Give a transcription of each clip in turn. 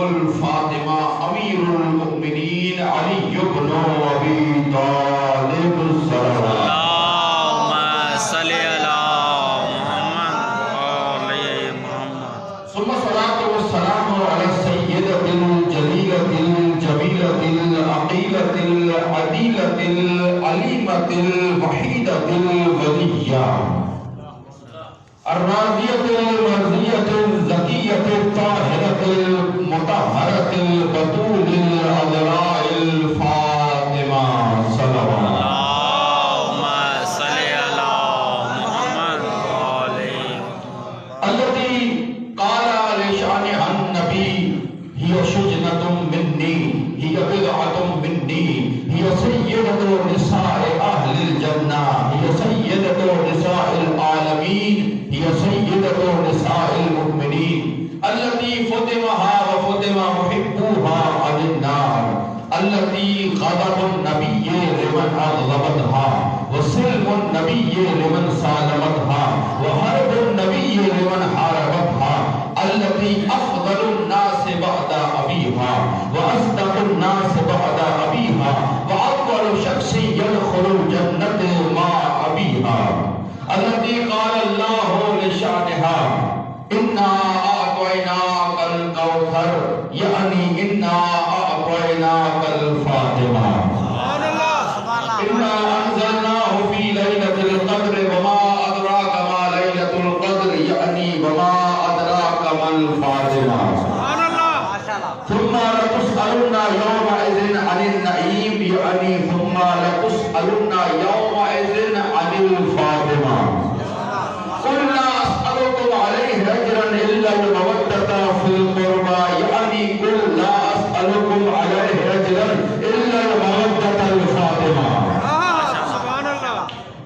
الفاطمہ امیر المؤمنین علی بن ابی طالب صلوات اللہم صلی علی محمد وعلی محمد ثم الصلاة والسلام على السيدة الجليلة الجميلة العقيلة العديلة العليمة الوحيدة الغنية الراضية المرضية الزكية الطاهرة المطهرة البتول العذراء الفاطمة صلوات اللہم صلی علی محمد وعلی التي قال لشانها النبي هي شجنة مني هي بضعة مني هي سيدة نساء أهل الجنة هي سيدة نساء العالمين هي سيدة نساء المؤمنين التي فطمها وفطم محبوها عن النار التي غضب النبي لمن أغضبتها وسلم النبي لمن سالمتها وحرب النبي لمن حاربتها التي أفضل الناس بعد أبيها وأصدق الناس بعد أبيها وأول شخص يدخل الجنة مع أبيها التي قال الله لشانها إنا أعطيناك الكوثر يعني إنا أعطيناك الفاطمة إنا أنزلناه في ليلة القدر وما أدراك ما ليلة القدر يعني وما أدراك ما الفاطمة ثم لتسألن يومئذ عن النعيم يعني ثم لتسألن يومئذ عن الفاطمة قل لا أسألكم عليه أجرا إلا المودة في القربى يعني قل لا أسألكم عليه أجرا إلا المودة الفاطمة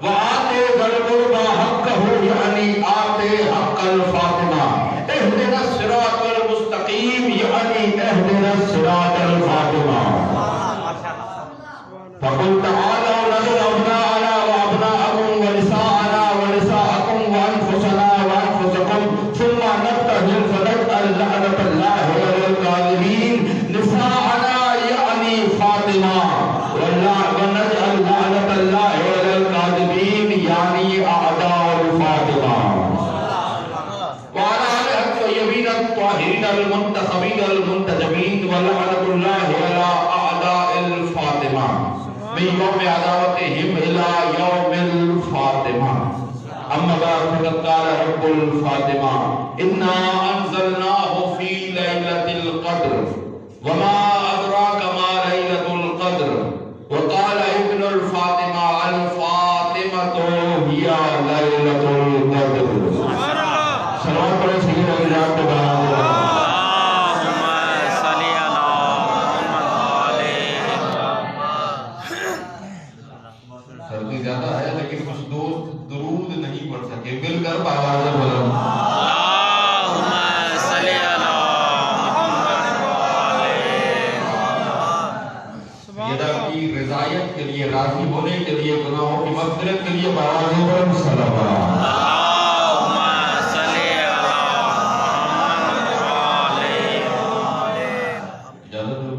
وآتي ذا القربى حقه يعني آتي حق الفاطمة اهدنا الصراط المستقيم يعني اهدنا الصراط الفاطمة فقل تعالوا ندعو أبناءنا وأبناءكم ونساءنا ونساءكم وأنفسنا وأنفسكم ثم نبتهل فنجعل لعنة الله على الكاذبين نساءنا يعني فاطمة ونجعل لعنة الله على الكاذبين يعني أعداء الفاطمة وعلى آلها الطيبين الطاهرين المنتخبين المنتجبين ولعنة الله على أعداء الفاطمة من يوم عداوتهم إلى يوم الفاطمة أما بعد فقد قال رب الفاطمة إنا أنزلناه في ليلة القدر وما أدراك ما ليلة القدر وقال ابن الفاطمة الفاطمة هي ليلة القدر سلام علیکم سیدنا الجاد تبارک اللہم صلی علی محمد وعلی سردی زیادہ ہے لیکن کچھ دوست درود نہیں پڑھ سکے مل کر آواز بلند اللہم صلی علی محمد وعلی سیدہ کی رضایت کے لیے راضی ہونے کے لیے گناہوں کی مغفرت کے لیے آواز بلند صلوات اللہم صلی علی محمد وعلی اجازت دو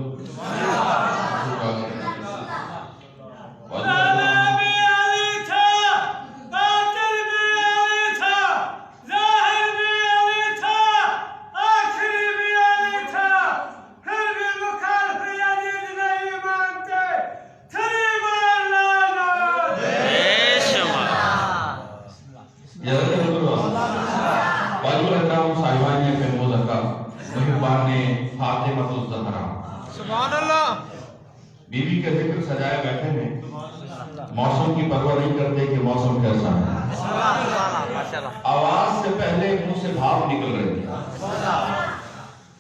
بیوی کا ذکر سجائے بیٹھے ہیں موسم کی پرواہ نہیں کرتے کہ موسم کیسا ہے آواز سے پہلے منہ سے بھاپ نکل رہی ہے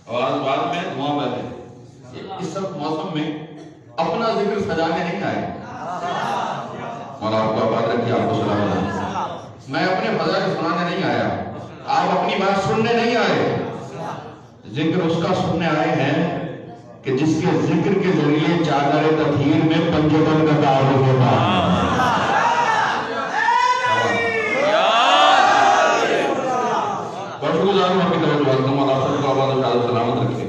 آواز بعد میں دھواں بہے اس سب موسم میں اپنا ذکر سجانے نہیں آئے مولا آپ کو آباد رکھیے آپ کو سلام علیکم میں اپنے فضائل سنانے نہیں آیا آپ اپنی بات سننے نہیں آئے ذکر اس کا سننے آئے ہیں کہ جس کے ذکر کے ذریعے چادر تطہیر میں پنجتن کا تعارف ہوتا ہے بہت گزاروں آپ کی توجہ مولا آپ کو آباد و سلامت رکھے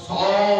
100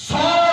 100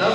10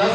10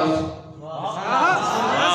10, 10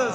10।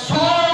100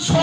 100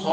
100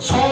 100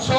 100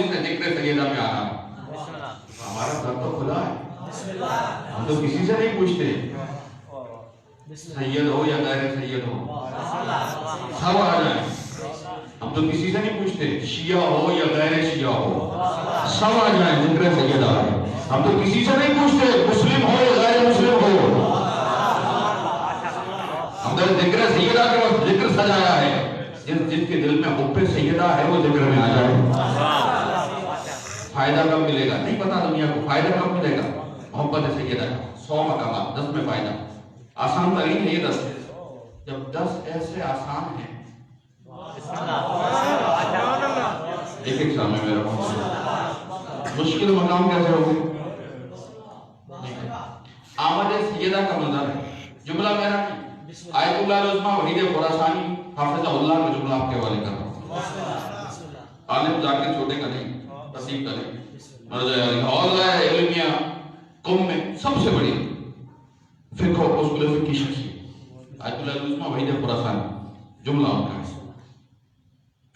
جس نے ذکر سیدہ میں آنا ہے. ہمارا در تو کھلا ہے, ہم تو کسی سے نہیں پوچھتے سید ہو یا غیر سید ہو, سب آ جائیں. ہم تو کسی سے نہیں پوچھتے شیعہ ہو یا غیر شیعہ ہو, سب آ جائیں ذکر سیدہ ہے. ہم تو کسی سے نہیں پوچھتے مسلم ہو یا غیر مسلم ہو, ہم تو ذکر سیدہ کے وقت ذکر سجایا ہے. جس کے دل میں حب سیدہ ہے وہ ذکر میں آ جائے. فائدہ کب ملے گا نہیں پتا دنیا کو, فائدہ کب ملے گا محبت سیدہ کا. 100 مقامات 10 میں فائدہ. آسان ترین ہے یہ 10. جب 10 ایسے آسان ہیں, ایک سامنے میرا مشکل مقام کیسے ہوگی. آمد سیدہ کا منظر ہے, جملہ میرا نہیں, آیت اللہ العظمہ وحید خراسانی حافظ اللہ کا جملہ آپ کے حوالے کر رہا ہوں. عالم ذاکر چھوٹے کا نہیں, تصیب کا نہیں, مرجع علی حوالہ علمیہ قوم میں سب سے بڑی فقہ و اصول فقہ کی شخصیت آیت اللہ العظمہ وحید خراسانی, جملہ ان کا ہے.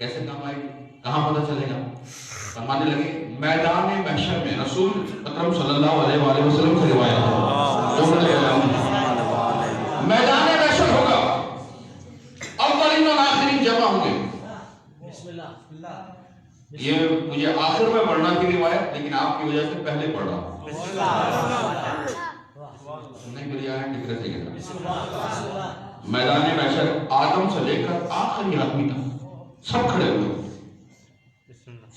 کیسے کام آئے گی, کہاں پتہ چلے گا. فرمانے لگے میدان محشر میں رسول اکرم صلی اللہ علیہ وآلہ وسلم سے روایت ہے, میدان محشر ہوگا, اولین اور آخرین جمع ہوں گے. یہ مجھے آخر میں پڑھنا کی روایت, لیکن آپ کی وجہ سے پہلے پڑھ رہا ہوں. نہیں بلی آئے ذکر سیدہ. میدان محشر آدم سے لے کر آخری آدمی تک سب کھڑے ہوئے,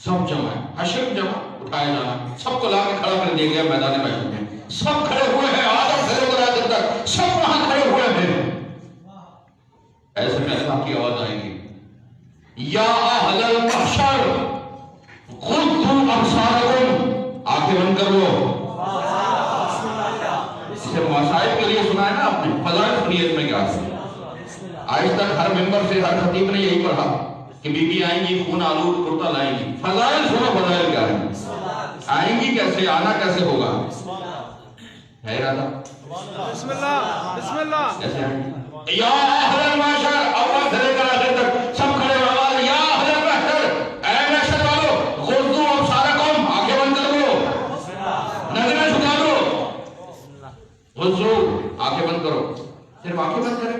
سب جمع ہے. حشر جمع, اٹھایا جانا, سب کو لا کے کھڑا کر دیا گیا میدان محشر میں. سب کھڑے ہوئے ہیں, آدم سے لے کر آخر تک سب وہاں کھڑے ہوئے ہیں. ایسے میں اللہ کی آواز آئے گی, یا اہل المحشر غضوا ابصارکم, آنکھیں بند کر لو. اسے مصائب کے لیے سنا ہے نا آپ نے, فضائل سنیت میں کیا ہے. آج تک ہر ممبر سے ہر خطیب نے یہی پڑھا کہ بی بی آئیں گی خون آلود کرتا لائیں گی. فضائل سنو, فضائل کیا ہے, آئیں گی کیسے, آنا کیسے ہوگا, ہے ارادہ. بسم اللہ بسم اللہ. کیسے آئیں گی. یا اہل المحشر, اول سے لے کر آخر تک سب کھڑے ہوئے, یا اہل المحشر, اے محشر والو, غضوا ابصارکم, آنکھیں بند کر لو, نظریں جھکا لو. غضوا, آنکھیں بند کرو. صرف آنکھیں بند کریں,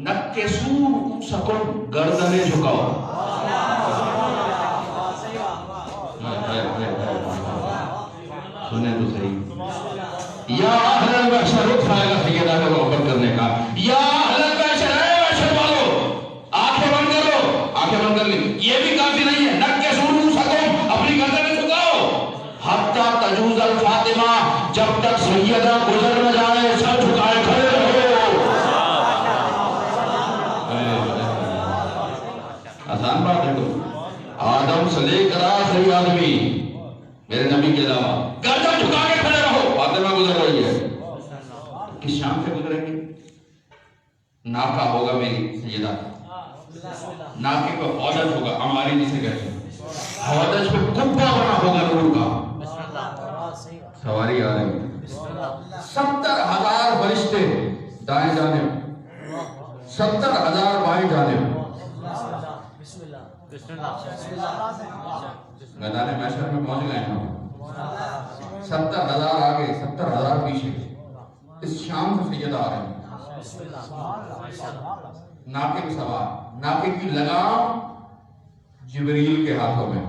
نکسوا رؤوسکم, گردنیں جھکاؤ. سنیں تو صحیح. یا اہل المحشر, اٹھائے گا سیدہ کا محبت کرنے کا. یا اہل المحشر, اے محشر والو, آنکھیں بند کر لو, آنکھیں بند کر لی. یہ بھی کافی نہیں ہے, نکسوا رؤوسکم, اپنی گردنیں جھکاؤ. حتی تجوز الفاطمہ, جب تک سیدہ گزر نہ جائے سر جھکائے کھڑے رہو. آسان بات ہے. تو آدم سے لے کر آخری آدمی میرے نبی کے علاوہ گردن جھکا کے کھڑے رہو. فاطمہ گزر رہی ہے, کس شام سے گزریں گے. ناکا ہوگا میری سیدہ, ناکے پہ حوض ہوگا, ہماری جسے کہتے ہیں حوض پہ قبہ بنا ہوگا نور کا. سواری آ رہی ہے. 70,000 فرشتے دائیں جانب, 70,000 بائیں جانب. میدان محشر میں پہنچ گئے ہیں. 70,000 آگے, 70,000 پیچھے. اس شام سے سیدہ آ رہے ہیں, ناکے پہ سوار, ناکے کی لگام جبریل کے ہاتھوں میں.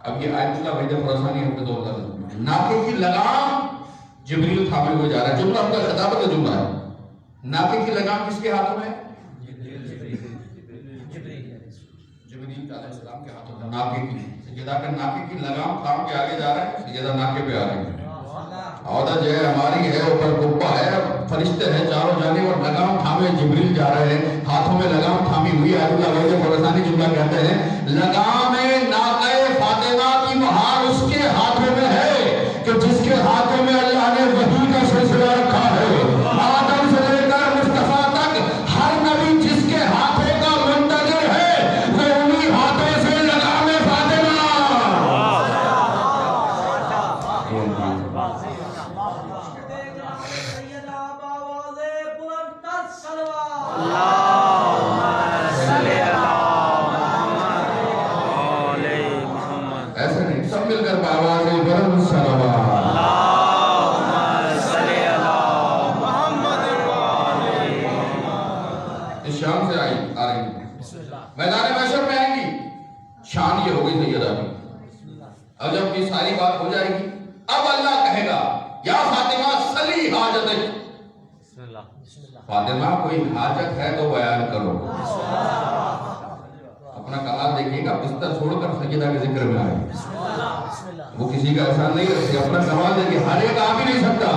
اب یہ آیت اللہ وحید خراسانی ہم کو ہوتا ہے, ناکے کی لگام جبریل تھامے ہوئے جا رہا ہے. جملہ ان کا خطابت کا جملہ ہے. ناکے کی لگام کس کے ہاتھوں میں, جبریل علیہ السلام کے ہاتھوں میں. ناکے کی سیدہ کا ناکے کی لگام تھام کے آگے جا رہا ہے, سیدہ ناکے پہ آ رہی ہے. عہدہ جو ہے ہماری ہے, اوپر قبہ ہے, فرشتے ہیں چاروں جانب اور لگام تھامے جبریل جا رہے ہیں, ہاتھوں میں لگام تھامی ہوئی. آیت اللہ وحید خراسانی جملہ کہتے ہیں لگام ناقہ فاطمہ کی مہار اس کے ہاتھوں میں ہے کہ جس کے ہاتھوں میں اللہ نے وحی کا سلسلہ رکھا ہے. آدم سے لے کر مصطفیٰ تک ہر نبی جس کے ہاتھوں کا منتظر ہے وہ انہی ہاتھوں سے لگام فاطمہ. شان یہ ہوگی سیدہ کی. اب جب یہ ساری بات ہو جائے گی اب اللہ کہے گا یا فاطمہ صلی حاجتک. فاطمہ کوئی حاجت ہے تو بیان کرو. اپنا کمال دیکھیے گا بستر چھوڑ کر سیدہ کے ذکر میں آئے. وہ کسی کا احسان نہیں رکھتے. اپنا کمال دیکھیے ہر ایک آ بھی نہیں سکتا.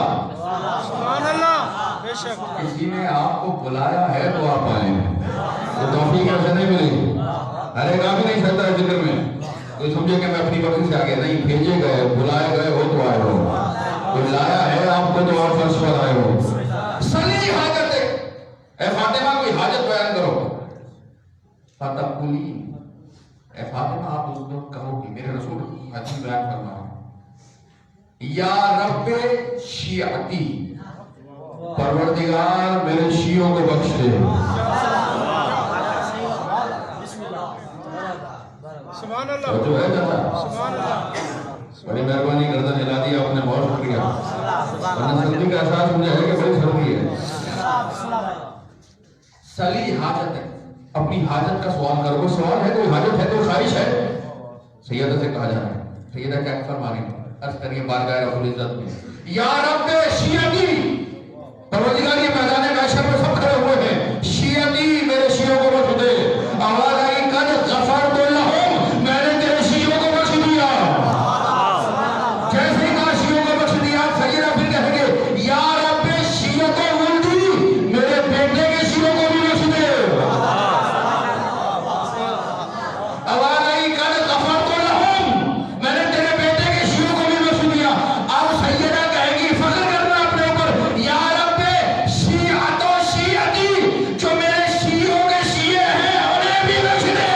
سبحان اللہ. بے شک کسی نے آپ کو بلایا ہے تو آپ آئے. تو توفیق ایسے نہیں ملی. ہر ایک آ بھی نہیں سکتا ہے ذکر میں. کوئی سمجھے کہ میں اپنی وقت سے آگے نہیں. بھیجے گئے بلائے گئے ہو تو آئے ہو. کوئی لایا ہے آپ کو تو آپ فرض پر آئے ہو. صلی حاجتک. اے فاطمہ کوئی حاجت بیان کرو. فتقلی. اے فاطمہ آپ اس وقت کہو کہ میرے رسول حدیث بیان کرنا ہے. یا رب شیعتی. پروردگار میرے شیعوں کو بخش دے. سبحان اللہ. جو ہے جاتا سبحان اللہ. بڑی مہربانی گردن ہلا دیا آپ نے. بہت شکریہ. ورنہ سردی کا احساس مجھے ہے کہ بڑی سردی ہے. صلی حاجتک. اپنی حاجت کا سوال کرو. کوئی سوال ہے کوئی حاجت ہے کوئی خواہش ہے. سیدہ سے کہا جا رہا ہے. سیدہ کیا فرمانی عرض کریے بارگاہ رب العزت میں یا رب شیعتی. پروردگار یہ میدان محشر میں سب کھڑے ہوئے ہیں. شیعتی میرے شیعوں کو بخش دے. آواز آئی قد غفرت لہم. میں نے تیرے شیعوں کو بخش دیا. جیسے ہی کہا شیعوں کو بخش دیا سیدہ پھر کہیں گے یا رب شیعت ولدی. میرے بیٹے کے شیعوں کو بھی بخش دے. آواز آئی قد غفرت لہم. میں نے تیرے بیٹے کے شیعوں کو بھی بخش دیا. اب سیدہ کہے گی فخر کرنا اپنے اوپر یا رب شیعت و شیعتی. جو میرے شیعوں کے شیعے ہیں انہیں بھی بخش دے.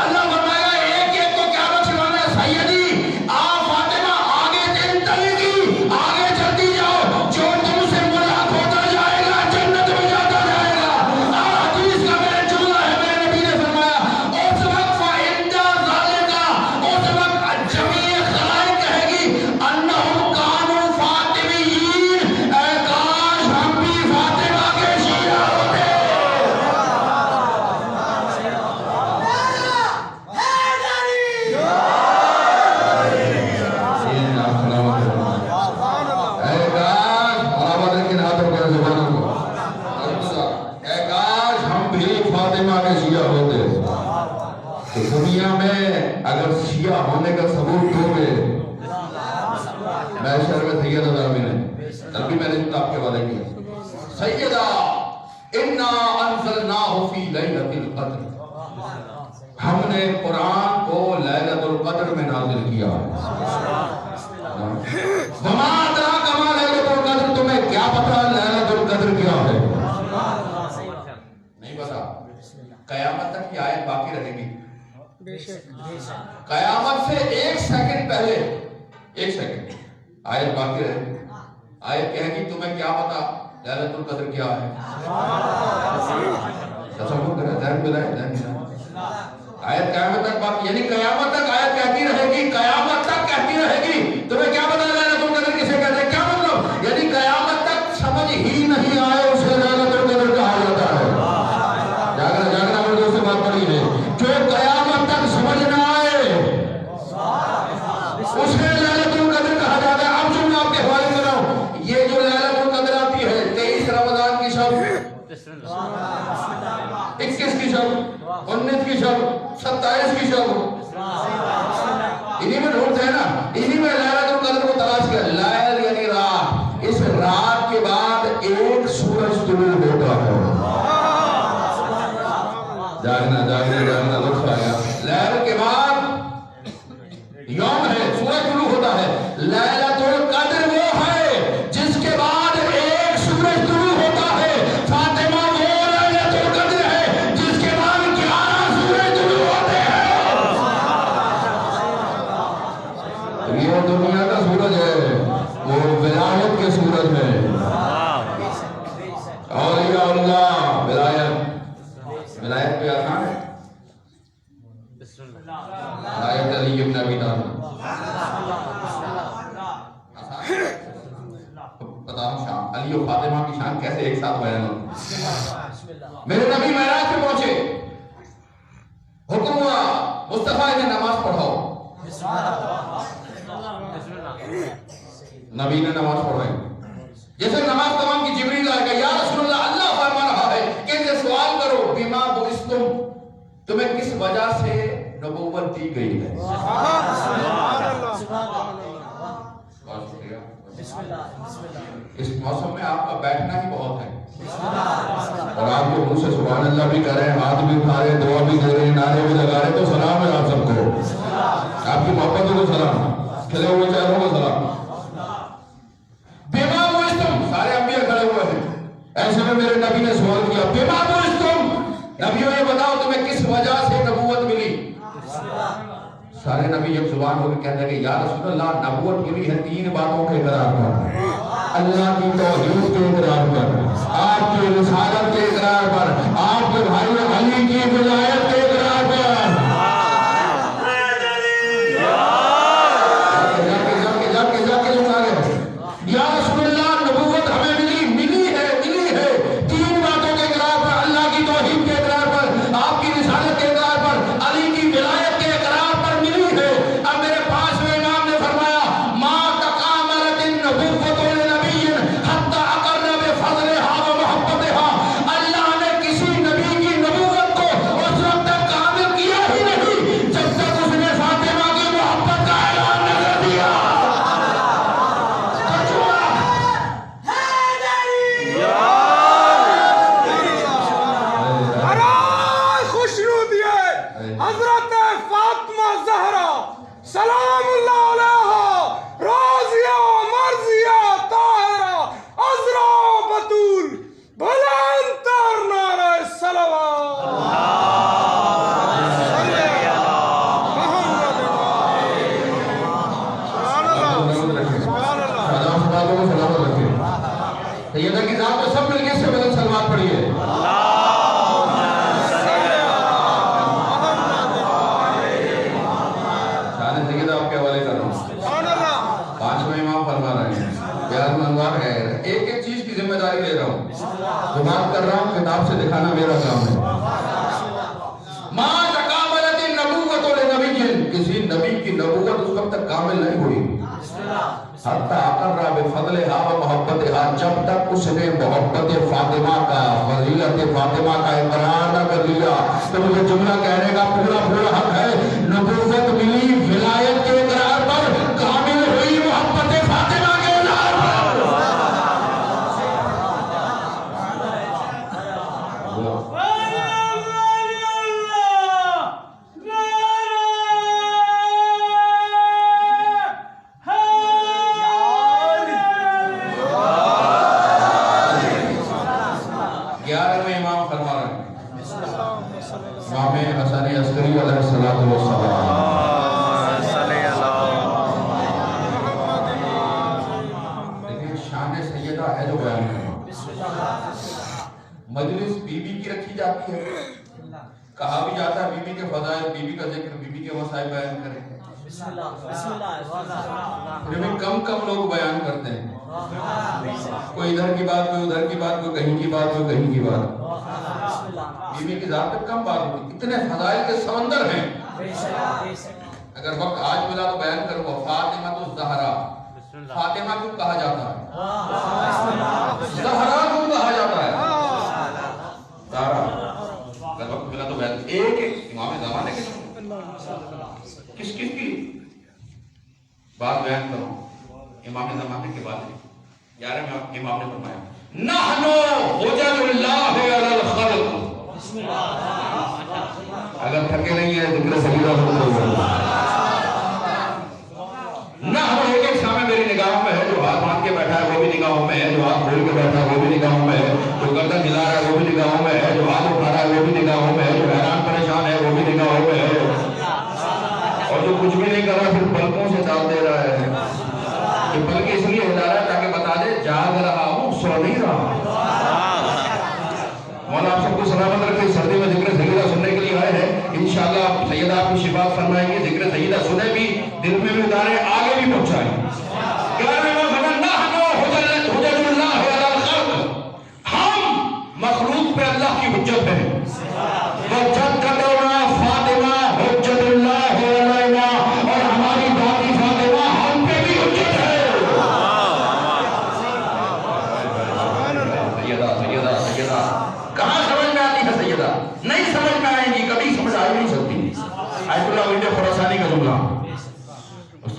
اللہ فرمائے گا ایک ایک کو کیا بخشوانا ہے. سیدی آپ فاطمہ آگے چلتی آگے چلتی جاؤ. جو تم سے ملاق ہوتا جائے گا جنت میں جاتا جائے گا. حدیث کا میرے جملہ ہے میرے نبی نے فرمایا اس وقت فَإِنْدَا ذَلِكَ. اس وقت جمیع خلائق کہے گی انہم کانوا فاطمیین. اے کاش ہم بھی فاطمہ کے شیعہ ہوتے. اے کاش برابر لیکن ہاتھوں کے زبانوں کو اے کاش ہم بھی فاطمہ کے شیعہ ہوتے. تو دنیا میں اگر شیعہ ہونے کا ثبوت دو گے محشر میں سیدہ دارمی نے تب بھی میں نے کتاب کے والے کیا. سیدہ انا انزلناہ فی لیلۃ القدر. ہم نے قرآن کو لیلۃ القدر میں نازل کیا. وما ادراک ما لیلۃ القدر. تمہیں کیا پتا لیلۃ القدر کیا ہے؟ نہیں پتا. قیامت تک یہ آیت باقی رہے گی. بے شک قیامت سے ایک سیکنڈ پہلے ایک سیکنڈ آیت باقی رہے گی. آیت کہے گی تمہیں کیا پتا لیلۃ القدر کیا ہے؟ تصور کریں ذہن میں رہے ذہن میں. آیت قیامت تک باقی یعنی قیامت تک آیت کہتی رہے گی. قیامت تک کہتی رہے گی تمہیں کیا پتا لیلۃ القدر کسے کہتے ہیں. کیا مطلب یعنی قیامت تک سمجھ ہی نہیں آئے اسے لیلۃ القدر کہا جاتا ہے. جاگنا جاگنا مردوں سے بات پڑی ہے. جو قیامت تک سمجھ نہ آئے اسے لیلۃ القدر کہا جاتا ہے. اب جو میں آپ کے حوالے کر رہا ہوں یہ جو لیلۃ القدر آتی ہے 23 رمضان کی شب 21 کی شب 19 کی شب 27 کی شب انہی میں ڈھونڈتے ہیں نا. انہی میں لیلۃ القدر کو تلاش کیا. لیل یعنی رات. اس رات کے بعد ایک سورج طلوع ہوتا ہے. جاگنا جاگنا جاگنا لطف آیا. لیل کے بعد یوم ہے سورج طلوع ہوتا ہے. لیلۃ القدر وہ ہے جس کے بعد ایک سورج طلوع ہوتا ہے. فاطمہ وہ لیلۃ القدر ہے جس کے بعد 11 سورج طلوع ہوتے ہیں. یہ دنیا کا سورج ہے وہ ولایت کے سورج ہے. اولیاء اللہ ولایت ولایت پہ آسان ہے. ولایت علی ابن ابی طالب پتا ہوں شان علی و فاطمہ کی شان کیسے ایک ساتھ بیان ہوتی. میرے نبی معراج پہ پہنچے. حکم ہوا مصطفیٰ نے نماز پڑھاؤ، نبی نے نماز پڑھائی. جیسے نماز تمام کی جبریل آئے گا، یا رسول اللہ اللہ فرما رہا ہے کہ ان سے سوال کرو بما بعثتم، تمہیں کس وجہ سے نبوت دی گئی ہے. اس موسم میں آپ کا بیٹھنا ہی بہت ہے، اور آپ کے منہ سے سبحان اللہ بھی کر رہے ہیں، ہاتھ بھی اٹھا رہے ہیں، دعا بھی دے رہے ہیں، نعرے بھی لگا رہے ہیں، تو سلام ہے آپ سب کو، آپ کی محبتوں کو سلام، کھلے ہوئے چہروں کو سلام. بما بعثتم، سارے انبیاء کھڑے ہوئے ہیں. ایسے میں میرے نبی نے سوال کیا بما بعثتم، نبیوں یہ بتاؤ تمہیں کس وجہ سے نبوت ملی. سارے نبی ایک زبان ہو کے کہتے ہیں کہ یا رسول اللہ نبوت ملی ہے 3 باتوں کے اقرار پر، اللہ کی توحید کے اقرار پر، آپ کی رسالت کے اقرار پر، آپ کے بھائی علی کی ولایت کے اقرار پر. یا رسول اللہ نبوت ہمیں ملی ہے 3 باتوں کے اقرار پر، اللہ کی توحید کے اقرار پر، آپ کی رسالت کے اقرار پر، علی کی ولایت کے اقرار پر ملی ہے. اب میرے پاس میں امام نے فرمایا ما تکاملت النبوۃ لنبی حتی اقر بفضلها ومحبتها، اللہ نے کسی نبی کی نبوت کو اس وقت تک کامل کیا ہی نہیں جب تک اس نے فاطمہ کی محبت کا اعلان نہ کر دیا. حضرت فاطمہ زہرا سلام اللہ علیہا، راضیہ مرضیہ طاہرہ عذرا بتول، بلند تر نعرہ صلوات. سیدہ کی ذات تو سب مل کے سے بدل سلوات پڑھیے. ایک ایک چیز کی ذمہ داری لے رہا ہوں، جو بات کر رہا ہوں کتاب سے دکھانا میرا کام ہے. ما تکاملت النبوۃ لنبی، کسی نبی کی نبوت اس وقت تک کامل نہیں ہوئی حتی اقر بفضلها ومحبتها، جب تک اس نے محبت فاطمہ کا، فضیلت فاطمہ کا اقرار نہ کر لیا. تو مجھے جملہ کہنے کا پورا حق ہے. نبوت ملی ولایت کے اقرار پر، کامل ہوئی محبت فاطمہ کے اقرار پر. امام حسن عسکری علیہ السلام. لیکن شان سیدہ ہے جو بیان کرنا. مجلس بی بی کی رکھی جاتی ہے، کہا بھی جاتا ہے بی بی کے فضائل، بی بی کا ذکر، بی بی کے مسائل بیان کریں. پھر بھی کم لوگ بیان کرتے ہیں، کوئی ادھر کی بات، کوئی ادھر کی بات، کوئی کہیں کی بات، کوئی کہیں کی بات. بی بی کی ذات پہ کم بات ہوتی، اتنے فضائل کے سمندر ہیں. اگر وقت آج ملا تو بیان کروں گا. فاطمہ تو زہرا، فاطمہ کیوں کہا جاتا ہے؟ زہرا کیوں کہا جاتا ہے؟ زہرا. اگر وقت ملا تو بیان. ایک امام زمانے کے کس کی بات بیان کروں؟ امام زمانے کے بعد 11 امام نے فرمایا نحنو حجج اللہ علی الخلق. اگر تھکے نہیں ہے ذکر سیدہ نحنو، ایک سامنے میری نگاہوں میں ہے، جو ہاتھ باندھ کے بیٹھا ہے وہ بھی نگاہوں میں ہے، جو ہاتھ کھول کے بیٹھا ہے وہ بھی نگاہوں میں ہے، جو گردن ہلا رہا ہے وہ بھی نگاہوں میں ہے، جو ہاتھ اٹھا رہا ہے وہ بھی نگاہوں میں ہے، جو حیران پریشان ہے وہ بھی نگاہوں میں ہے، اور جو کچھ بھی نہیں کر رہا پھر پلکوں سے ڈال دے رہا ہے. یہ پلکیں اس لیے ہلا رہا ہے تاکہ بتا دے جاگ رہا ہوں، سو نہیں رہا. مولا آپ سب کو سلامت رکھے. سردی میں ذکر سیدہ سننے کے لیے آئے ہیں، انشاءاللہ سیدہ آپ کو شفا فرمائیں گے. ذکر سیدہ سنے بھی، دل میں بھی اتارے، آگے بھی پہنچائیں. ہم مخلوق پہ اللہ کی حجت ہے. فاطمہ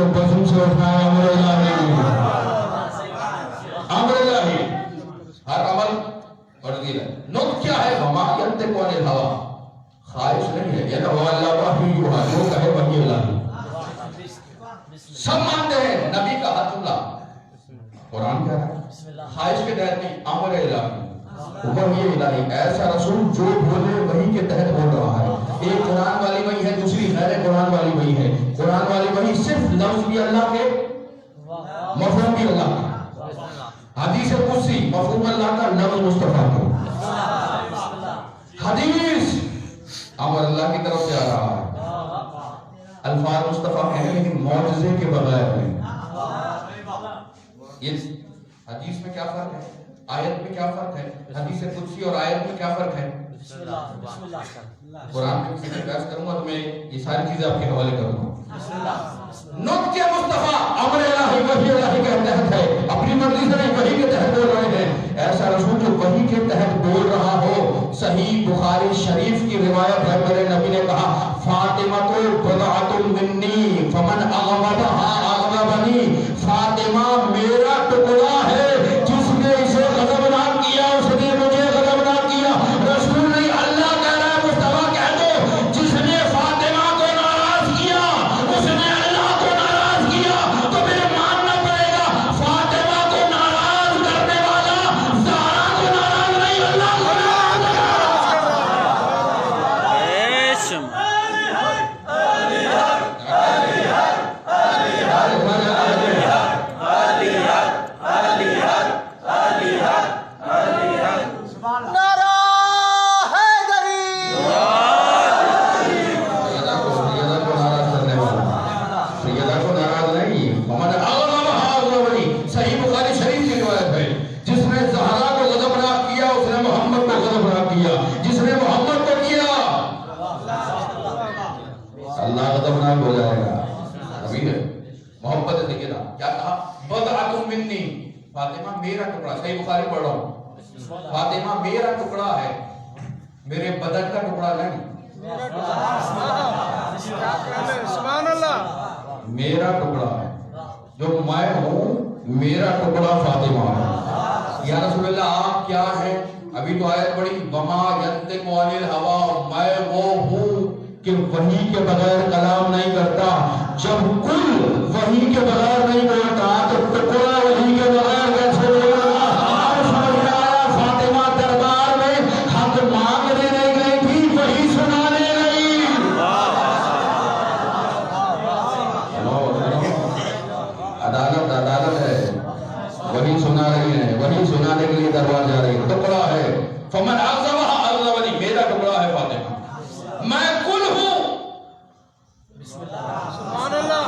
کو بزم سے اٹھائے امر الہی ہر عمل فردی ہے. نطق کیا ہے؟ وما ینطق عن الہوی، خواہش نہیں ہے. یہ وہ اللہ وحی یوحی، جو کہے وحی الہی. سب مانتے ہیں نبی کا حق اللہ. قرآن کیا ہے؟ خواہش کے تحت نہیں، امر الہی، وحی الہی. ایسا رسول جو بولے وحی کے تحت بول رہا ہے. ایک قرآن والی وحی ہے، دوسری غیر قرآن والی وحی ہے. قرآن والی وحی صرف لفظ بھی اللہ کے، مفہوم بھی اللہ کا. حدیث قدسی مفہوم اللہ کا، لفظ مصطفیٰ کا. حدیث امر اللہ کی طرف سے آ رہا ہے، الفاظ مصطفیٰ کے ہیں لیکن معجزے کے بغیر ہیں. یہ حدیث میں کیا فرق ہے؟ آیت میں کیا فرق ہے؟ حدیث قدسی اور آیت میں کیا فرق ہے؟ قرآن میں کسی بحث کروں گا تو میں یہ ساری چیزیں آپ کے حوالے کروں گا. نطق مصطفیٰ امر الہی وحی الہی کے تحت ہے، اپنی مرضی سے نہیں، وحی کے تحت بول رہے ہیں. ایسا رسول جو وحی کے تحت بول رہا ہو. صحیح بخاری شریف کی روایت ہے، میرے نبی نے کہا فاطمہ بضعۃ منی فمن اغضبها اغضبنی. فاطمہ میرا ٹکڑا ہے، جس نے اسے غضبناک کیا اس نے مجھے غضبناک کیا. رسول نہیں، اللہ کہہ رہا ہے مصطفیٰ کہہ دو جس نے فاطمہ کو ناراض کیا اس نے اللہ کو ناراض کیا. تو پھر ماننا پڑے گا فاطمہ کو ناراض کرنے والا زہرا کو ناراض نہیں، اللہ کو ناراض کرنے ہو جائے گا. ابھی ہے محبت سے دیکھیے نا کیا کہا، بضعۃ منی، فاطمہ میرا ٹکڑا. صحیح بخاری پڑھ رہا ہوں، فاطمہ میرا ٹکڑا ہے، میرے بدن کا ٹکڑا نہیں. سبحان اللہ. میرا ٹکڑا ہے، جو میں ہوں میرا ٹکڑا فاطمہ ہے. یا رسول اللہ آپ کیا ہیں؟ ابھی تو آیت پڑھی وما ینطق عن الہوی، میں وہ ہوں کہ وحی کے بغیر کلام نہیں کرتا. جب کل وحی کے بغیر نہیں بولتا تو ٹکڑا وحی کے بغیر کیسے بولتا؟ فاطمہ دربار میں حق مانگنے نہیں گئی تھی، وحی سنانے گئی. عدالت عدالت ہے، وحی سنا رہی ہے، وحی سنانے کے لیے دربار جا رہی ہے. ٹکڑا ہے، فمن اغضبها اغضبنی، میرا ٹکڑا ہے فاطمہ. میں کل ہوں. سبحان اللہ.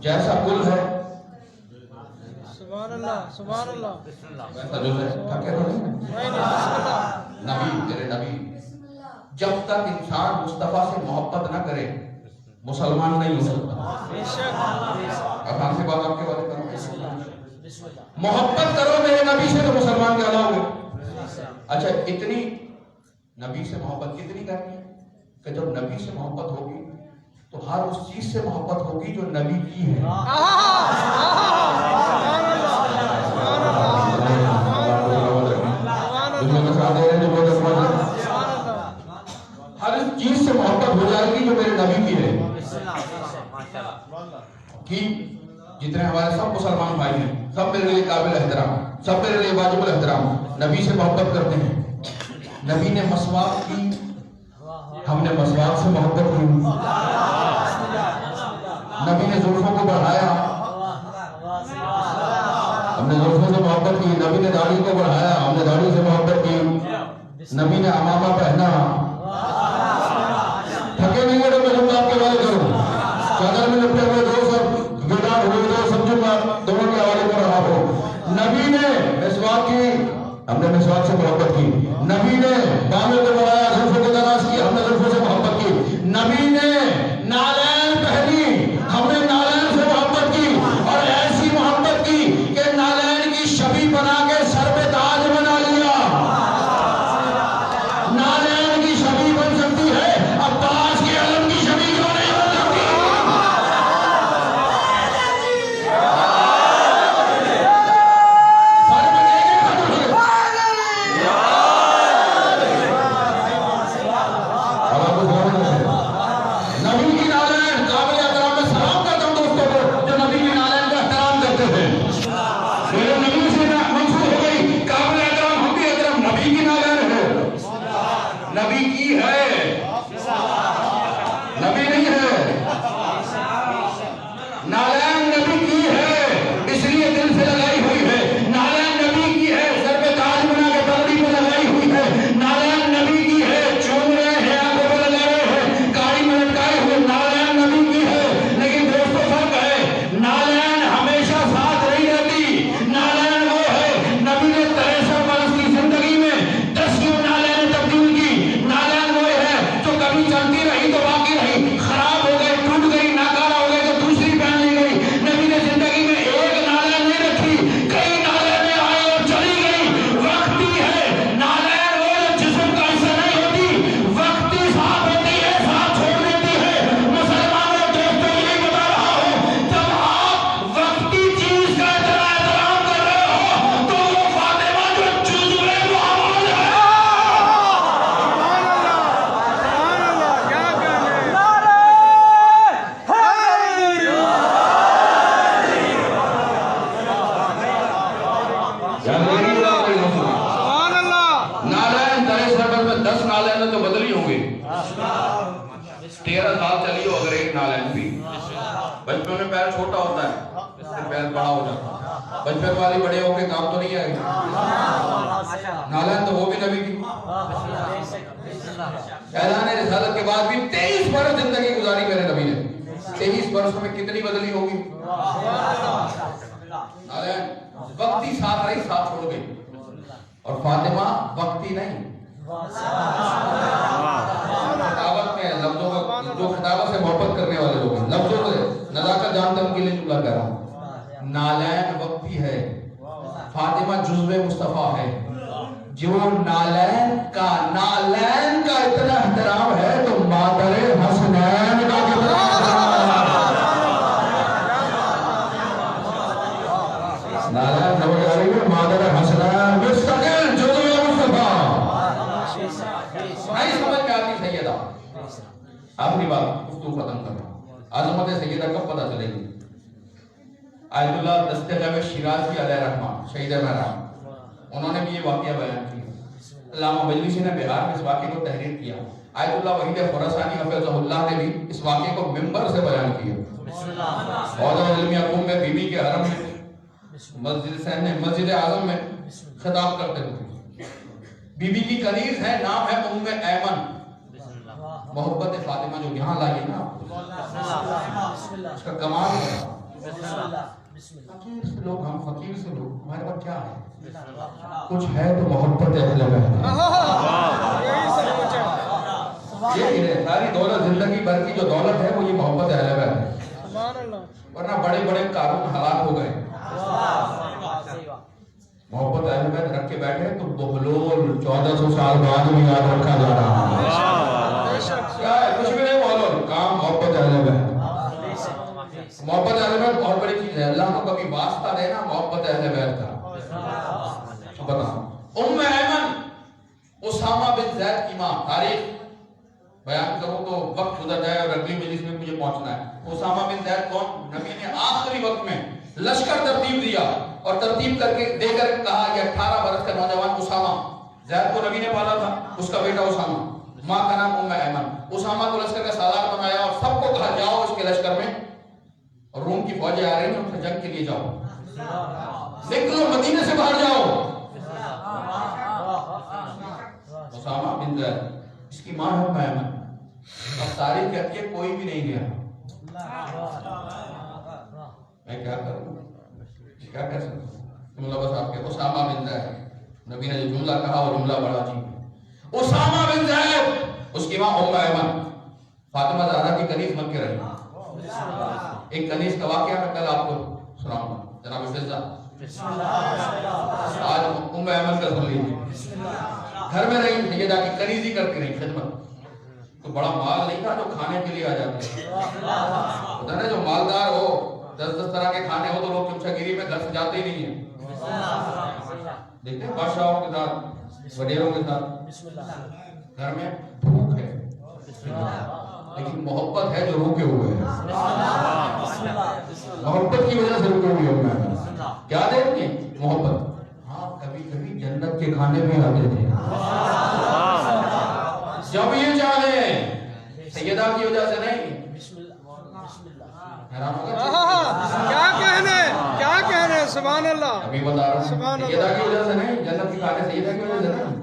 جیسا کل ہے سبحان اللہ. سبحان اللہ. ویسا جو ہے تھکے تو نہیں. نبی تیرے نبی جب تک انسان مصطفیٰ سے محبت نہ کرے مسلمان نہیں ہو سکتا. اب ہم سے بات آپ کے والے کرو، محبت کرو میرے نبی سے تو مسلمان کہلاؤ گے. اچھا اتنی نبی سے محبت کتنی کرنی ہے کہ جب نبی سے محبت ہوگی تو ہر اس چیز سے محبت ہوگی جو نبی کی ہے. ہر اس چیز سے محبت ہو جائے گی جو میرے نبی کی ہے. کہ جتنے ہمارے سب مسلمان بھائی ہیں سب میرے لیے قابل احترام، سب میرے لیے واجب الاحترام، نبی سے محبت کرتے ہیں. نبی نے مسواک کی، ہم نے مسواک سے محبت کی. نبی نے زلفوں کو بڑھایا، ہم نے زلفوں سے محبت کی. نبی نے داڑھی کو بڑھایا، ہم نے داڑھی سے محبت کی. نبی نے عمامہ پہنا. تھکے نہیں گئے میں ہم آپ کے حوالے کروں، چادر میں لپٹے ہوئے دوست اور گردان ہوئے دوست سمجھوں گا دونوں کے حوالے کر رہا ہو. نبی نے مسواک کی، ہم نے مسواک سے محبت کی. نبی نے بانوں کو بڑھایا، زلفوں کو دراز کی، ہم نے زلفوں سے محبت کی. نبی نے نالین پہنی، ہم نے نالین سے محبت کی. اور ایسی محبت کی کہ نالین کی شبیہ بنا کے سر پہ تاج بنا لیا. نالین کی شبیہ بن سکتی ہے، عباس کے علم کی شبیہ کیوں نہیں بن سکتی؟ 13 سال چلی ہو اگر ایک نالین بھی. بچپن میں پیر چھوٹا ہوتا ہے پھر پیر بڑا ہو جاتا ہے. بچپن والی بڑے ہو کے کام تو نہیں آئے گی. نالین تو وہ بھی نبی کی. اعلان رسالت کے بعد بھی 23 برس زندگی گزاری میرے نبی نے. 23 برسوں میں کتنی بدلی ہوگی. نالین وقتی ساتھ رہی ساتھ چھوڑ گئی. اور فاطمہ وقتی نہیں خطابت میں لفظوں کا جو خطابت سے محبت کرنے والے لوگ ہیں لفظوں سے نزاکت جانتا ہوں کے لیے جملہ کہہ رہا ہوں. نالین وقتی ہے فاطمہ جزو مصطفیٰ ہے. جو نالین کا اتنا احترام ہے تو مادر حسنین کا کتنا نالین نوجاری میں مادر حسنین مستقل جزو مصطفیٰ نہیں سمجھ میں آتی. سیدہ آخری بات گفتگو ختم کر رہا ہوں. عظمت سیدہ کب پتہ چلے گی. آیت اللہ دستغیب شیرازی علیہ رحمہ شہید مہران انہوں نے بھی یہ واقعہ بیان کیا. علامہ مجلسی نے بہار میں اس واقعے کو تحریر کیا. آیت اللہ وحید خراسانی حفظہ اللہ نے بھی اس واقعے کو منبر سے بیان کیا. عہدہ علم یعقوب میں بی بی کے حرم میں مسجد اعظم میں خطاب کرتے ہوئے بی بی کی کنیز ہے نام ہے ام ایمن. محبت فاطمہ جو یہاں لائی نا اس کا کمال ہے. فقیر سے لوگ ہم فقیر سے لوگ ہمارے پاس کیا ہے کچھ ہے تو محبت اہل بیت. یہ ہے ساری دولت زندگی بھر کی جو دولت ہے وہ یہ محبت اہل بیت ہے. ورنہ بڑے بڑے قارون ہلاک ہو گئے. محبت اہل بیت رکھ کے بیٹھے تو بہلول 1400 سال بعد بھی یاد رکھا جا رہا ہے. کیا ہے کچھ بھی نہیں بہلول کام محبت اہل بیت. محبت اہل بیت بہت بڑی چیز ہے. اللہ کو کبھی واسطہ دینا محبت اہل بیت کا. بتا ام ایمن اسامہ بن زید کی ماں. تاریخ بیان کروں تو وقت گزر جائے اور اگلی مجلس میں مجھے پہنچنا ہے. اسامہ بن زید کون. نبی نے آخری وقت میں لشکر ترتیب دیا اور ترتیب کر کے دے کر کہا یہ 18 برس کا نوجوان اسامہ. زید کو نبی نے پالا تھا اس کا بیٹا اسامہ. ماں کا نام ام ایمن. اسامہ کو لشکر کا سالار بنایا اور سب کو کہا جاؤ اس کے لشکر میں اور روم کی فوجیں آ رہی ہیں ان سے جنگ کے لیے جاؤ. نکلو مدینے سے باہر جاؤ. اسامہ بن زید اس کی ماں ہے ام ایمن. اب تاریخ کہتی ہے کوئی بھی نہیں گیا. میں کیا کروں کیا کر سکتا ہوں. جملہ بس آپ کے اسامہ بن زید نبی نے جو جملہ کہا وہ جملہ بڑا عجیب ہے. اسامہ بن زید اس کی ماں ام ایمن. فاطمہ زہرا کی کنیز بن کے رہی. ایک کنیز کا واقعہ میں کل آپ کو سناؤں گا. جناب فضہ آج ام ایمن کا سن لیجیے. گھر میں رہی سیدہ کی کنیزی کرتی رہی خدمت. تو بڑا مال نہیں تھا جو کھانے کے لیے آ جاتے ہوتا نا جو مالدار ہو 10 طرح کے کھانے ہو تو لوگ چمچہ گیری میں گھر سے جاتے ہی نہیں ہیں. دیکھتے ہیں بادشاہوں کے ساتھ وڈیروں کے ساتھ گھر میں بھوک ہے لیکن محبت ہے جو روکے ہوئے ہیں. محبت کی وجہ سے روکے ہوئے ہیں. کیا دیکھتے ہیں محبت. ہاں کبھی کبھی جنت کے کھانے بھی آتے تھے جب یہ چاہے سیدہ کی وجہ سے نہیں. کیا کہنے سبحان اللہ. ابھی بتا رہا ہوں سیدہ کی وجہ سے نہیں جنت کی کھانے سیدہ کی وجہ سے نہیں.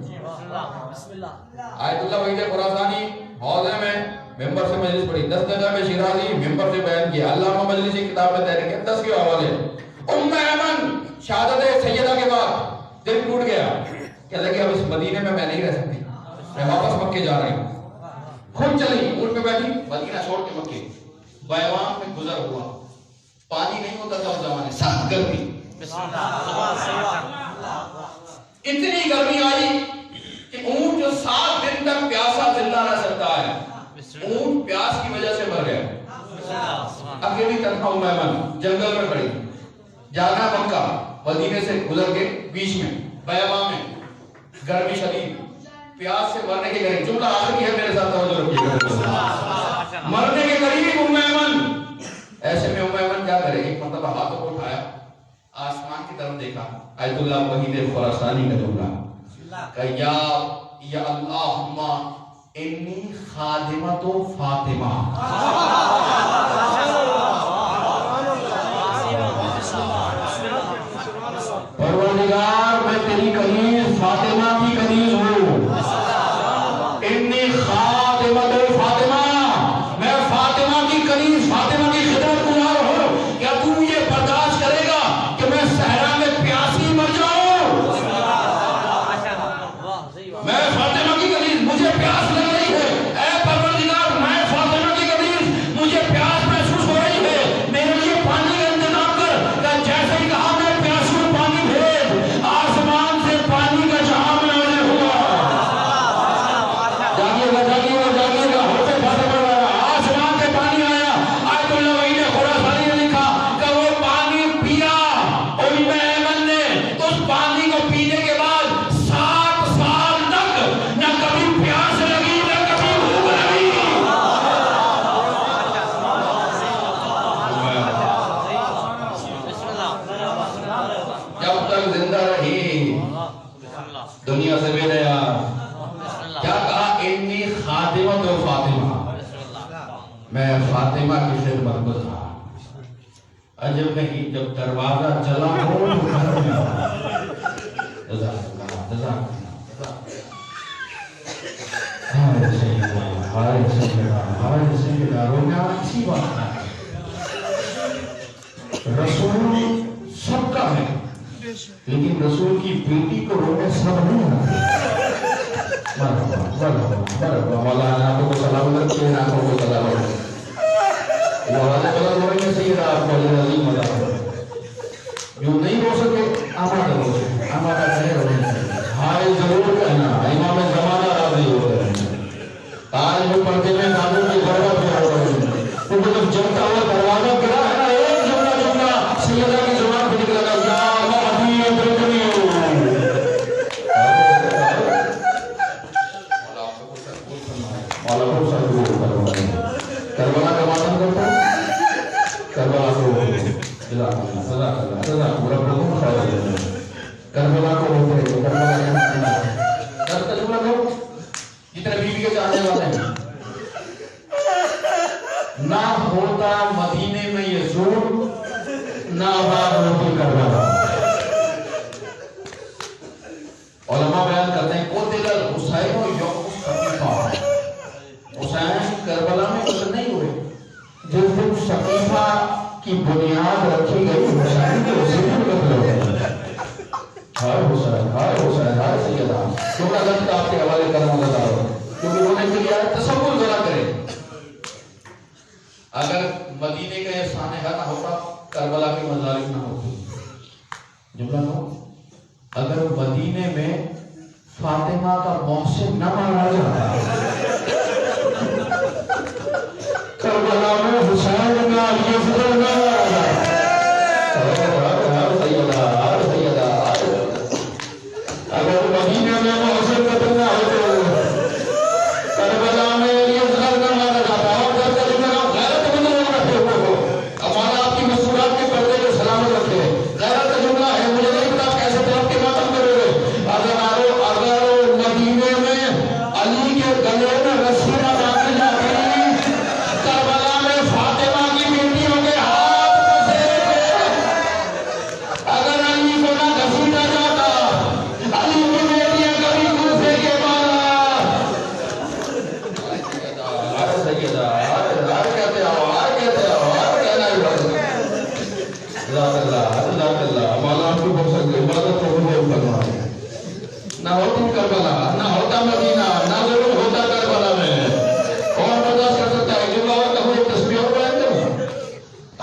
آیت اللہ وحید خراسانی حوضے میں ممبر سے مجلس پڑھی. دستغیب شیرازی ممبر سے بیان کیا. علامہ مجلسی کتاب میں تحریر کیا. 10 کے حوالے. ام ایمن شہادت سیدہ کے بعد دل ٹوٹ گیا. کہنے لگے اب اس مدینے میں نہیں رہ سکتی میں واپس مکے جا رہی ہوں. خود چلی اونٹ پہ بیٹھی مدینہ چھوڑ کے مکے. بیوان میں گزر ہوا. پانی نہیں ہوتا تھا اس زمانے. سخت گرمی. اتنی گرمی آئی کہ اونٹ جو 7 دن تک پیاسا زندہ رہ سکتا ہے اونٹ پیاس کی وجہ سے مر گیا. اکیلی تنہا ام ایمن جنگل میں کھڑی. جانا مکہ مدینے سے گزر کے بیچ میں بیوان میں گرمی شدید پیاس سے مرنے کے قریب. جملہ آخری ہے میرے ساتھ توجہ رکھیے. مرنے کے قریب ام ایمن. ایسے میں ام ایمن کیا کرے. ایک مرتبہ ہاتھوں کو اٹھایا آسمان کی طرف دیکھا. آیت اللہ وحید خراسانی کا جملہ کہ یا اللہم انی خادمۃ فاطمہ. پروردگار میں تیری کنیز فاطمہ کی کنیز ہوں. انی خادمۃ فاطمہ، میں فاطمہ کی کنیز، فاطمہ کی خدمت گزار ہوں. کیا تو یہ برداشت کرے گا کہ میں صحرا میں پیاسی مر جاؤں؟ میں فاطمہ کی کنیز، مجھے پیاس لگ رہی ہے. اے پروردگار، میں فاطمہ کی کنیز، مجھے پیاس محسوس ہو رہی ہے، میرے لیے پانی کا انتظام کر. کہ جیسے ہی کہا میں پیاس کو پانی بھیج، آسمان سے پانی کا جہاں نازل ہوا. جاگیے گا، جاگیے گا، جاگیے گا. ہوتے فاطمہ والا آسمان سے پانی آیا. آیت اللہ وحید خراسانی نے لکھا کہ وہ پانی پیا ام ایمن نے. اس پانی کو پینے کے بعد 7 سال تک نہ کبھی پیاس لگی نہ کبھی بھوک لگی. جب تک زندہ رہی دنیا سے بے نیاز. کیا کہا؟ انی خادمۃ فاطمہ، میں فاطمہ کی خدمت میں تھا. عجب نہیں جب دروازہ چلا ہو گھر میں جزاک اللہ، جزاک اللہ. ہائے سیدہ، ہائے سیدہ، ہائے سیدہ. رونا اچھی بات ہے. رسول سب کا ہے، لیکن رسول کی بیٹی کو رونے سب نہیں آتے. مرحبا مرحبا مرحبا. مولانا آپ کو سلامت رکھیے، آنکھوں کو سلامت رکھیے. وہ حالے بلا روئیں سیدہ آپ کو علی عظیم مدار. جو نہیں رو سکے آمادہ رو سکے، آمادہ کہے رونے سکے. ہائے ضرور کہنا، امام زمانہ راضی ہو گئے. آج وہ پردے میں ناموں کی ضرورت میں ہو رہی ہے. وہ جب جمتا ہوا دروازہ گرا ہے نا، ایک جملہ سیدہ کی زبان پہ نکلا گا، یا مہدی ادرکنی. کربلا کا ماتم کرتا کربلا کو کربلا کو ہوتے جتنے بیوی کے چاہنے والے ہیں. نہ ہوتا مدینے میں یہ ظلم، نہ آباد ہوتی کربلا. علماء بیان کرتے ہیں قتل الحسین یوم السقیفہ. حسین کربلا میں قتل نہیں ہوئے. جس دن سقیفہ کی بنیاد رکھی گئی حسین کے اسی دن قتل ہو گئے. ہائے حسین، ہائے حسین، ہائے سیدہ. تھوڑا غلط آپ کے حوالے کرنا لگا ہو کیونکہ انہوں نے کیا تصور ذرا کرے. اگر مدینے کا یہ سانحہ نہ ہوتا، کربلا کے مظالم نہ ہوتے. جملہ نو، اگر مدینے میں فاطمہ کا محسن نہ مارا جاتا، کربلا میں حسین کا علی فضل نہ مارا جاتا. اگر مدینے میں محسن قتل نہ ہوتے، کربلا میں علی فضل نہ مارا جاتا. اور جب تک میں غیرت مند لوگ رکھے ہوئے ہو، ہمارا آپ کی مستورات کے پردے کو سلامت رکھے. غیرت کا جملہ ہے، مجھے نہیں پتا کیسے طرف کے ماتم کرو گے. اگر مدینے میں علی کے گلے میں رسی نہ باندھی جاتی، کربلا میں فاطمہ کی بیٹیوں کے ہاتھ پسے کے اگر علی کو نہ گھسیٹا جاتا، علی کی بیٹیاں کبھی کوفے کے باہر. ہر سیدہ، ہر کہتے ہو، ہر کہتے ہو، ہر کہنا ہی پڑتا. جزاک اللہ، جزاک اللہ. مولا آپ کی بخش سکتے عبادت کو قبول فرمائے. نہ ہوتی کربلا، نہ ہوتا مدینہ، نہ ضرور ہوتا کربلا میں. اور برداشت کر سکتا ہے جو اور کہو ایک تصویر ہو بیان کروں.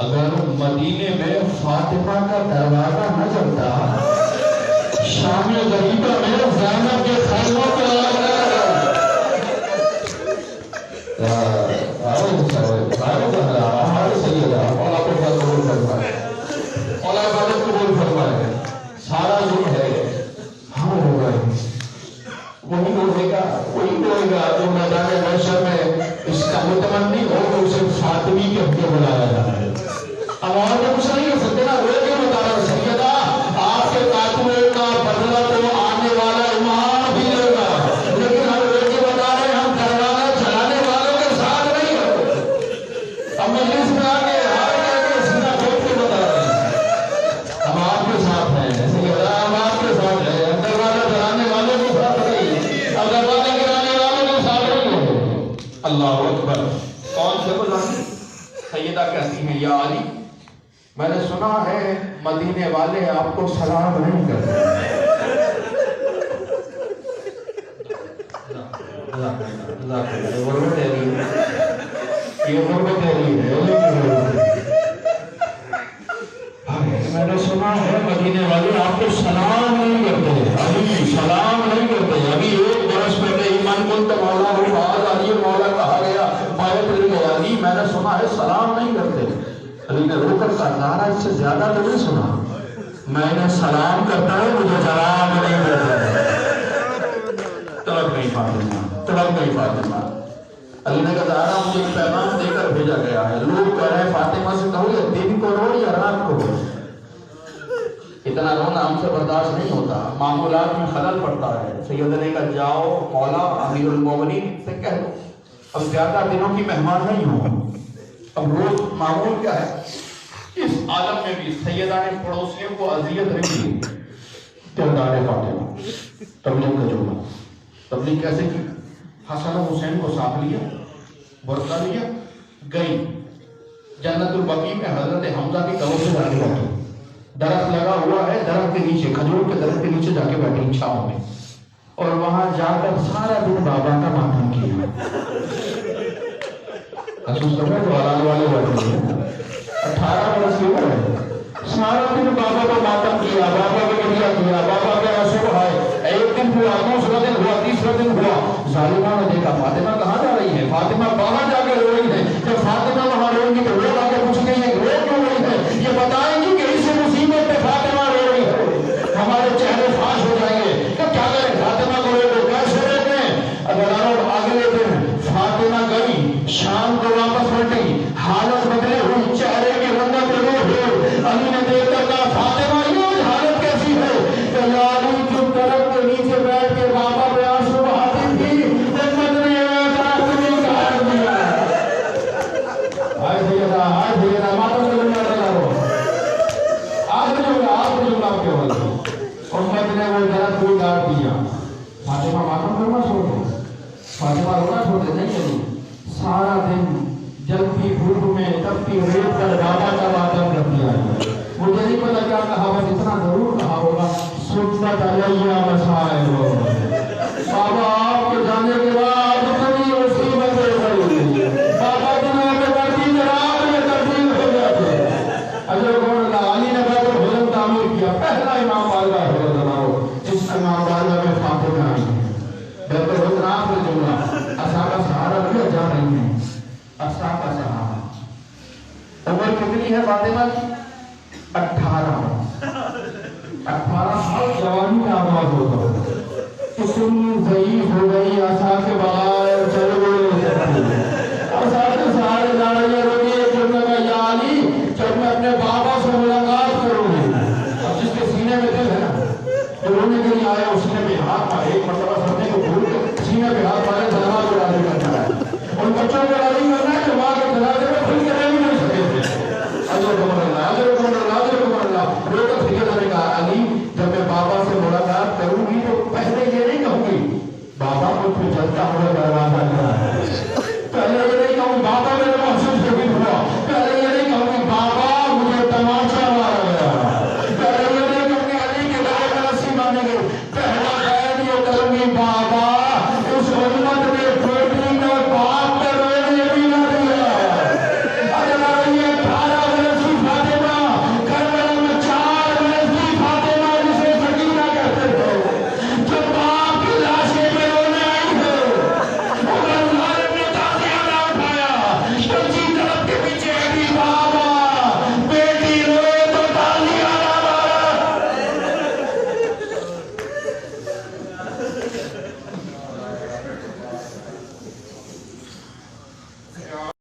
اگر مدینے میں فاطمہ کا دروازہ نہ چلتا، شام غریبہ میں زینب کے خیموں کو سارا جو ہے ہم ہو رہے ہیں. وہی ہوئے گا، وہی ہوئے گا جو میدان محشر میں اس کا متمنی ہو تو اسے فاطمی کے حق بلایا جاتا ہے. اب اور تو کچھ نہیں ہو سکتے نا. روئے کے بتا رہا سیدہ، آپ کے قاتل کا بدلہ تو آنے والا امام بھی لے گا، لیکن ہم روئے کے بتا رہے ہیں ہم لگی. سیدہ کہتی ہیں یا علی میں نے سنا ہے مدینے والے آپ کو سلام نہیں کرتے. میں نے سنا ہے مدینے والے آپ کو سلام نہیں کرتے. ابھی سلام نہیں کرتے. ابھی 1 برس پہلے ایمان کن تو مولا ہو آج علی مولا کہا گیا پائے پھر گیا. علی میں نے سنا ہے سلام نہیں کرتے. علی نے رو کر کہا نعرہ اس سے زیادہ تو نہیں سنا. میں نے سلام کرتا ہے مجھے جواب نہیں دیتے. تڑپ گئی فاطمہ, تڑپ گئی فاطمہ. علی نے کہا زہرا مجھے ایک پیغام دے کر بھیجا گیا ہے. لوگ کہہ رہے ہیں فاطمہ سے کہو یہ دن کو رو یا رات کو رو. اتنا رونا ہم سے برداشت نہیں ہوتا, معمولات میں خلل پڑتا ہے. سیدہ نے کہا جاؤ مولا امیر المومنین سے کہہ دو اب زیادہ دنوں کی مہمان نہیں ہوں. اب روز معمول کیا ہے اس عالم میں بھی سیدہ نے پڑوسیوں کو اذیت نہیں دی. کردار فاطمہ تبلیغ کا جملہ. تبلیغ کیسے کی؟ حسن و حسین کو ساتھ لیا, برقع لیا, گئی جنت البقیع میں حضرت حمزہ کی قبر سے جا کے بیٹھی. درخت لگا ہوا ہے, درخت کے نیچے, کھجور کے درخت کے نیچے جا کے بیٹھی چھاؤں میں, اور وہاں جا کر سارا دن بابا کا ماتم کیا. محسوس کر رہے تو حلال والے بیٹھے ہیں 18 برس کی عمر ہے. سارا دن بابا کا ماتم کیا, بابا کا گریہ کیا, بابا کا آنسو بہائے. ایک دن ہوا, دوسرا دن ہوا, تیسرا دن ہوا. ظالمہ نے دیکھا فاطمہ کہاں جا رہی ہے. فاطمہ باہر جا کے رو رہی ہے. جب فاطمہ وہاں رو گی تو لوگ آ کے پوچھ گئی ہے رو کیوں رہی ہے. یہ بتائیں گی کہ اس مصیبت پہ فاطمہ رو رہی ہے. ہمارے چہرے فاش ہو جائیں گے کہ کیا کریں فاطمہ کو رو دو کیسے روتے ہیں. اگر آپ اگلے دن فاطمہ گئی, شام کو واپس لوٹی, حالت بدلے ہوئی, چہرے کی رنگت روح ہوئی. علی نے دیکھ کر کہا فاطمہ یہ حالت کیسی ہے. کہ علی جو درخت کے نیچے بیٹھ کے بابا پہ آنسو بہاتی تھی امت نے درخت نہیں کاٹ دیا. آئے سیدہ ماتم سے بنیا رہا ہو. آخری جملہ آپ کے والے امت نے وہ درخت کو کاٹ دیا. فاطمہ ماتم کرنا چھوڑ دے, فاطمہ رونا چھوڑ دے. نہیں چلی سارا دن جلتی دھوپ میں تپتی ریت کر بابا کا ماتم کر دیا. مجھے نہیں پتا کیا کہا, بس اتنا ضرور کہا ہوگا سنت علیہ مسائل. بابا آپ کے جانے کے بعد اتنی مصیبتیں پڑی, بابا دنیا میں ترتیب رات میں تبدیل ہو جاتے. اجر گوڑ اللہ علی نے بیٹھ کر بھجن تعمیر کیا. پہلا امام بارگاہ ہے بتاؤ جس امام بارگاہ میں فاطمہ آئی. بہتر بہتر آخر جملہ اصحاب کا سہارا لیا جا رہی ہیں. اصحاب کا سہارا عمر کتنی ہے فاطمہ کی؟ 18 سال جوانی کا آغاز ہوتا. اتنی ضعیف ہو گئی, آسا کے بغیر چل